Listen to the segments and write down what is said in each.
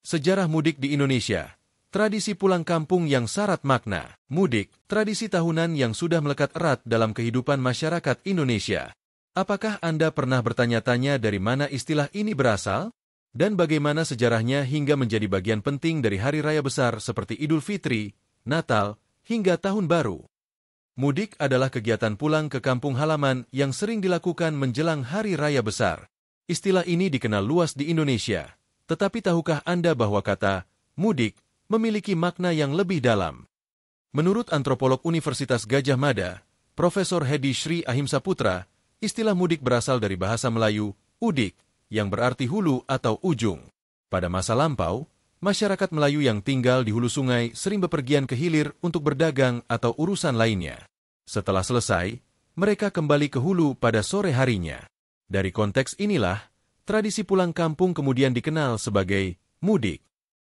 Sejarah mudik di Indonesia. Tradisi pulang kampung yang syarat makna. Mudik, tradisi tahunan yang sudah melekat erat dalam kehidupan masyarakat Indonesia. Apakah Anda pernah bertanya-tanya dari mana istilah ini berasal? Dan bagaimana sejarahnya hingga menjadi bagian penting dari hari raya besar seperti Idul Fitri, Natal, hingga Tahun Baru? Mudik adalah kegiatan pulang ke kampung halaman yang sering dilakukan menjelang hari raya besar. Istilah ini dikenal luas di Indonesia. Tetapi tahukah Anda bahwa kata mudik memiliki makna yang lebih dalam? Menurut antropolog Universitas Gadjah Mada, Profesor Hedi Sri Ahimsa Putra, istilah mudik berasal dari bahasa Melayu, udik, yang berarti hulu atau ujung. Pada masa lampau, masyarakat Melayu yang tinggal di hulu sungai sering bepergian ke hilir untuk berdagang atau urusan lainnya. Setelah selesai, mereka kembali ke hulu pada sore harinya. Dari konteks inilah, tradisi pulang kampung kemudian dikenal sebagai mudik.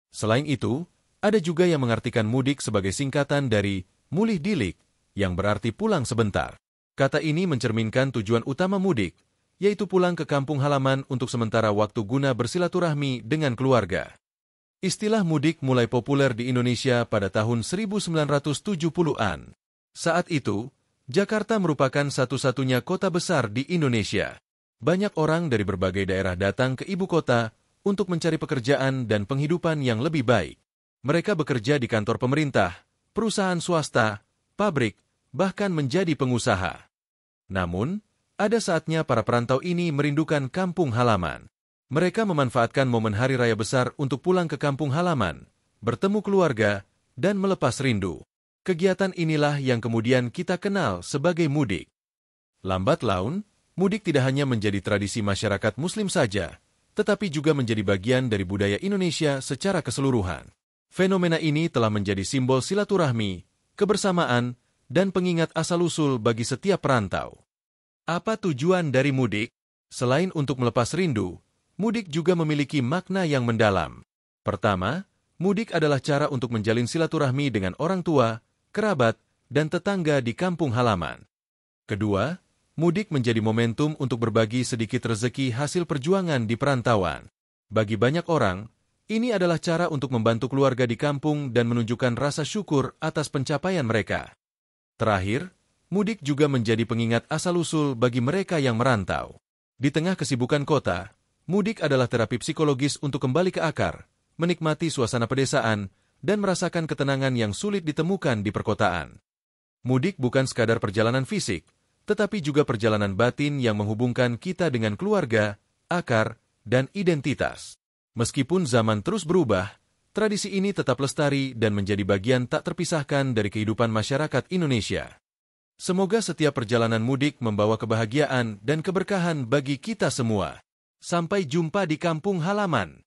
Selain itu, ada juga yang mengartikan mudik sebagai singkatan dari mulih dilik, yang berarti pulang sebentar. Kata ini mencerminkan tujuan utama mudik, yaitu pulang ke kampung halaman untuk sementara waktu guna bersilaturahmi dengan keluarga. Istilah mudik mulai populer di Indonesia pada tahun 1970-an. Saat itu, Jakarta merupakan satu-satunya kota besar di Indonesia. Banyak orang dari berbagai daerah datang ke ibu kota untuk mencari pekerjaan dan penghidupan yang lebih baik. Mereka bekerja di kantor pemerintah, perusahaan swasta, pabrik, bahkan menjadi pengusaha. Namun, ada saatnya para perantau ini merindukan kampung halaman. Mereka memanfaatkan momen hari raya besar untuk pulang ke kampung halaman, bertemu keluarga, dan melepas rindu. Kegiatan inilah yang kemudian kita kenal sebagai mudik. Lambat laun, mudik tidak hanya menjadi tradisi masyarakat Muslim saja, tetapi juga menjadi bagian dari budaya Indonesia secara keseluruhan. Fenomena ini telah menjadi simbol silaturahmi, kebersamaan, dan pengingat asal-usul bagi setiap perantau. Apa tujuan dari mudik? Selain untuk melepas rindu, mudik juga memiliki makna yang mendalam. Pertama, mudik adalah cara untuk menjalin silaturahmi dengan orang tua, kerabat, dan tetangga di kampung halaman. Kedua, mudik menjadi momentum untuk berbagi sedikit rezeki hasil perjuangan di perantauan. Bagi banyak orang, ini adalah cara untuk membantu keluarga di kampung dan menunjukkan rasa syukur atas pencapaian mereka. Terakhir, mudik juga menjadi pengingat asal-usul bagi mereka yang merantau. Di tengah kesibukan kota, mudik adalah terapi psikologis untuk kembali ke akar, menikmati suasana pedesaan, dan merasakan ketenangan yang sulit ditemukan di perkotaan. Mudik bukan sekadar perjalanan fisik, tetapi juga perjalanan batin yang menghubungkan kita dengan keluarga, akar, dan identitas. Meskipun zaman terus berubah, tradisi ini tetap lestari dan menjadi bagian tak terpisahkan dari kehidupan masyarakat Indonesia. Semoga setiap perjalanan mudik membawa kebahagiaan dan keberkahan bagi kita semua. Sampai jumpa di kampung halaman.